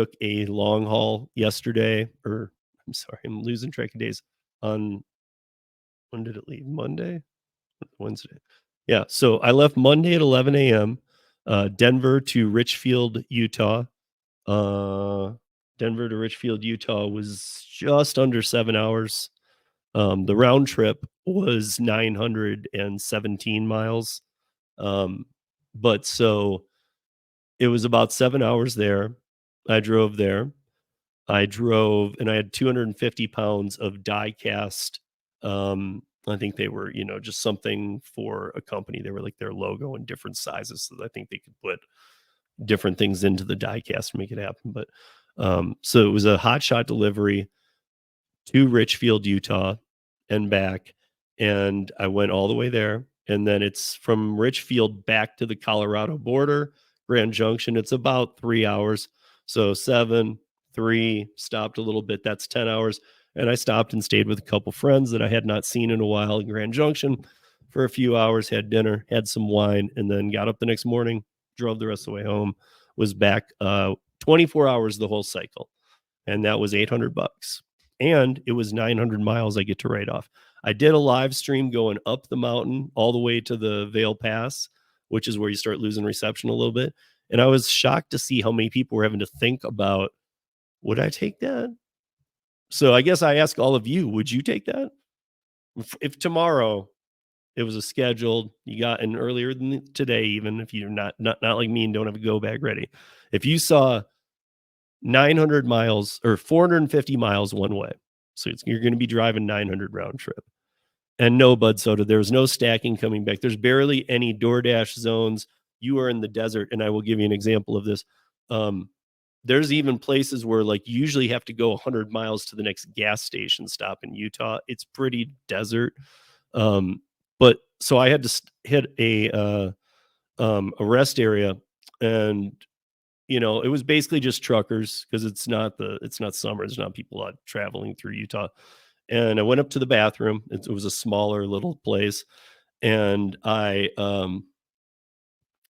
took a long haul yesterday, or I'm sorry, I'm losing track of days. On when did it leave? Monday? Wednesday. Yeah, so I left Monday at 11 a.m., Denver to Richfield, Utah. Uh, Denver to Richfield, Utah was just under 7 hours. The round trip was 917 miles. Um, but so it was about 7 hours there. I drove there. I drove and I had 250 pounds of die cast. I think they were, just something for a company. They were like their logo in different sizes. So I think they could put different things into the die cast to make it happen. But so it was a hot shot delivery to Richfield, Utah and back. And I went all the way there. And then it's from Richfield back to the Colorado border, Grand Junction. It's about 3 hours. So 7, 3, stopped a little bit. That's 10 hours. And I stopped and stayed with a couple friends that I had not seen in a while in Grand Junction for a few hours, had dinner, had some wine, and then got up the next morning, drove the rest of the way home, was back 24 hours the whole cycle. And that was $800. And it was 900 miles I get to write off. I did a live stream going up the mountain all the way to the Vail Pass, which is where you start losing reception a little bit. And I was shocked to see how many people were having to think about, would I take that? So I guess I ask all of you, would you take that? If tomorrow it was a scheduled, you got in earlier than today, even if you're not like me and don't have a go bag ready. If you saw 900 miles or 450 miles one way. So you're going to be driving 900 round trip. And no Bud Soda. There's no stacking coming back. There's barely any DoorDash zones. You are in the desert. And I will give you an example of this. There's even places where like you usually have to go 100 miles to the next gas station stop in Utah. It's pretty desert. But so I had to hit a rest area, and it was basically just truckers because it's not summer. There's not people out traveling through Utah. And I went up to the bathroom. It was a smaller little place. And I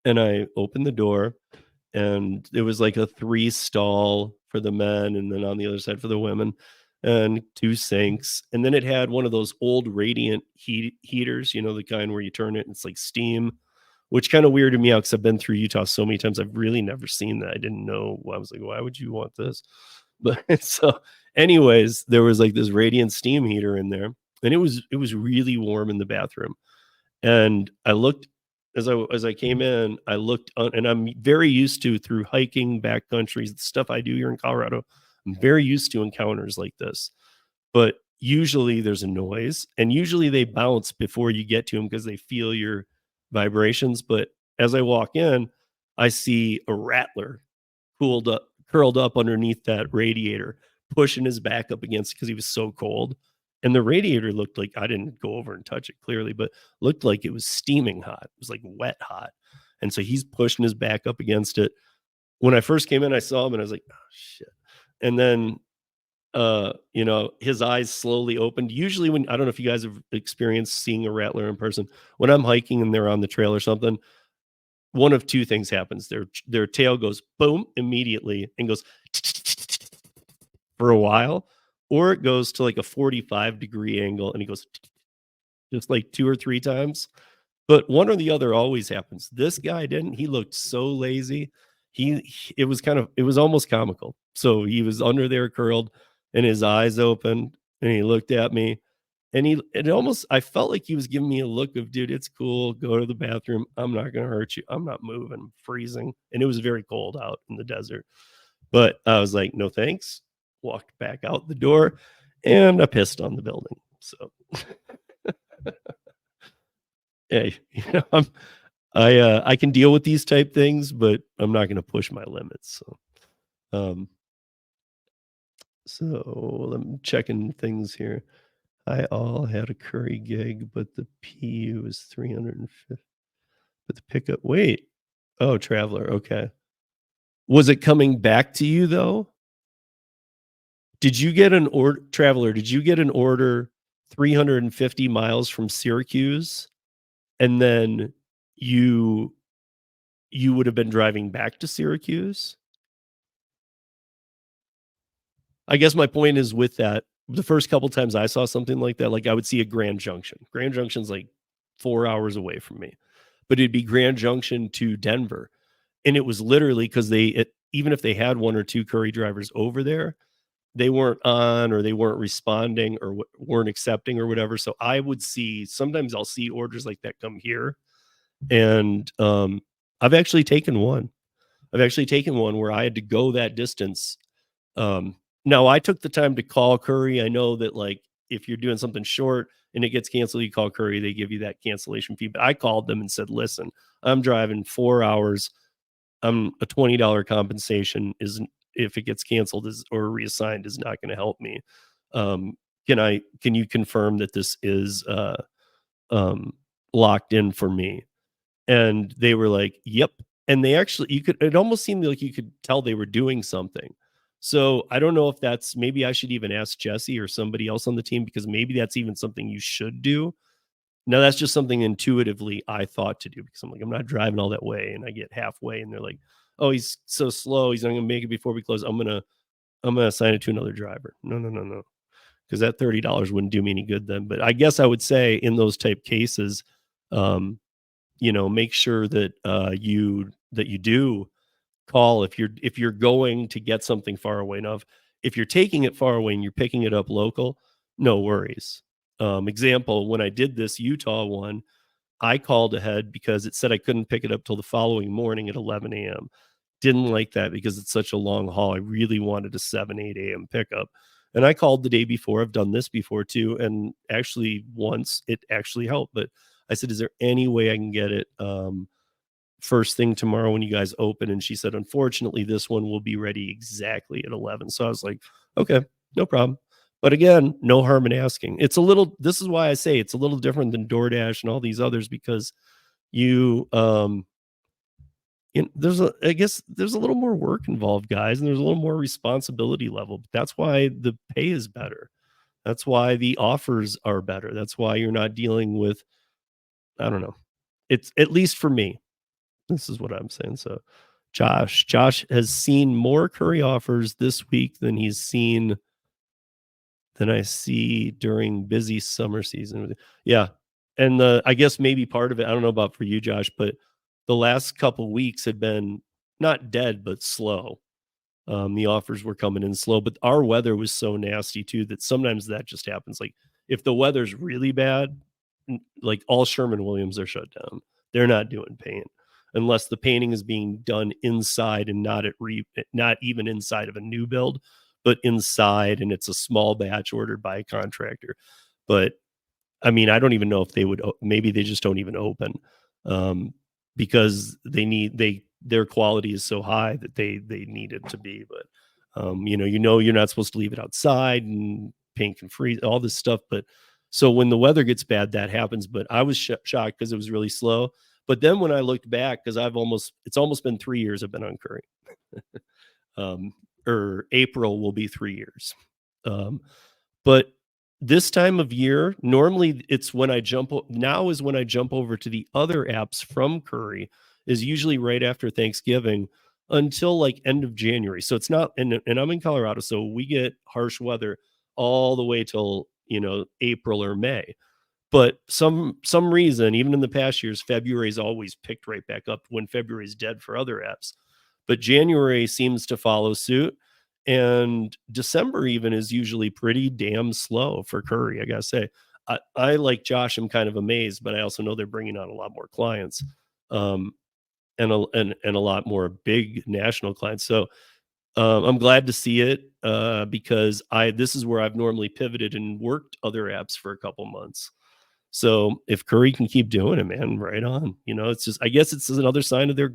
opened the door, and it was like a 3-stall for the men, and then on the other side for the women, and 2 sinks. And then it had one of those old radiant heaters, the kind where you turn it and it's like steam, which kind of weirded me out because I've been through Utah so many times. I've really never seen that. I didn't know. I was like, why would you want this? But so, anyways, there was like this radiant steam heater in there, and it was really warm in the bathroom. And I looked as I came in. I looked, and I'm very used to through hiking backcountry stuff I do here in Colorado. I'm very used to encounters like this, but usually there's a noise, and usually they bounce before you get to them because they feel your vibrations. But as I walk in, I see a rattler curled up underneath that radiator, pushing his back up against because he was so cold. And the radiator looked like, I didn't go over and touch it clearly, but looked like it was steaming hot. It was like wet hot. And so he's pushing his back up against it. When I first came in, I saw him and I was like, oh shit. And then his eyes slowly opened. Usually when, I don't know if you guys have experienced seeing a rattler in person, when I'm hiking and they're on the trail or something, one of two things happens. Their tail goes boom immediately and goes for a while, or it goes to like a 45-degree angle and it goes just like 2 or 3 times. But one or the other always happens. This guy didn't. He looked so lazy. It was almost comical. So he was under there curled and his eyes opened, and he looked at me, and I felt like he was giving me a look of, dude, it's cool. Go to the bathroom. I'm not going to hurt you. I'm not moving. I'm freezing. And it was very cold out in the desert. But I was like, no, thanks. Walked back out the door, and I pissed on the building. So hey, I can deal with these type things, but I'm not going to push my limits. So I'm checking things here. I all had a Curri gig, but the PU was 350. But the pickup, wait, oh, Traveler, okay. Was it coming back to you though? Did you get an order, Traveler? Did you get an order 350 miles from Syracuse, and then you would have been driving back to Syracuse? I guess my point is with that, the first couple times I saw something like that, like I would see a Grand Junction. Grand Junction's like 4 hours away from me, but it'd be Grand Junction to Denver. And it was literally because even if they had 1 or 2 Curri drivers over there, they weren't on or they weren't responding or weren't accepting or whatever. So I would see sometimes I'll see orders like that come here. And I've actually taken one. I've actually taken one where I had to go that distance. Now I took the time to call Curri. I know that like if you're doing something short and it gets canceled, you call Curri, they give you that cancellation fee. But I called them and said, listen, I'm driving 4 hours. A $20 compensation isn't if it gets canceled is or reassigned is not going to help me. Um, can you confirm that this is um locked in for me? And they were like, "Yep." And they actually you could it almost seemed like you could tell they were doing something. So, I don't know if that's maybe I should even ask Jesse or somebody else on the team because maybe that's even something you should do. Now, that's just something intuitively I thought to do because I'm like, I'm not driving all that way, and I get halfway, and they're like, "Oh, he's so slow. He's not gonna make it before we close. I'm gonna assign it to another driver." No, no, no, no, because that $30 wouldn't do me any good then. But I guess I would say in those type cases, um, make sure that you do call if you're going to get something far away enough. If you're taking it far away and you're picking it up local, no worries. Example, when I did this Utah one, I called ahead because it said I couldn't pick it up till the following morning at 11 a.m. Didn't like that because it's such a long haul. I really wanted a 7, 8 a.m. pickup. And I called the day before. I've done this before too. And actually, once it actually helped. But I said, is there any way I can get it first thing tomorrow when you guys open? And she said, unfortunately, this one will be ready exactly at 11. So I was like, okay, no problem. But again, no harm in asking. This is why I say it's a little different than DoorDash and all these others because you, I guess there's a little more work involved, guys, and there's a little more responsibility level. But that's why the pay is better. That's why the offers are better. That's why you're not dealing with, I don't know. It's at least for me. This is what I'm saying. So, Josh has seen more Curry offers this week than I see during busy summer season. Yeah, and I guess maybe part of it. I don't know about for you, Josh, but the last couple weeks had been not dead but slow. The offers were coming in slow, but our weather was so nasty too that sometimes that just happens. Like if the weather's really bad, like all Sherman Williams are shut down. They're not doing paint unless the painting is being done inside and not even inside of a new build, but inside, and it's a small batch ordered by a contractor. But I mean, I don't even know if they would. Maybe they just don't even open um, because their quality is so high that they need it to be. But you're not supposed to leave it outside and paint can freeze, all this stuff. But so when the weather gets bad, that happens. But I was shocked because it was really slow. But then when I looked back, because it's almost been 3 years I've been on Curry. um, or April will be 3 years. Um, but this time of year, normally it's when now is when I jump over to the other apps from Curry, is usually right after Thanksgiving until like end of January. So it's not, and I'm in Colorado, so we get harsh weather all the way till, April or May. But some reason, even in the past years, February's always picked right back up when February's dead for other apps. But January seems to follow suit. And December even is usually pretty damn slow for Curry, I gotta say. I like Josh, I'm kind of amazed, but I also know they're bringing on a lot more clients, um, and a lot more big national clients. So I'm glad to see it because I this is where I've normally pivoted and worked other apps for a couple months. So if Curry can keep doing it, man, right on. It's just I guess it's another sign of their growth.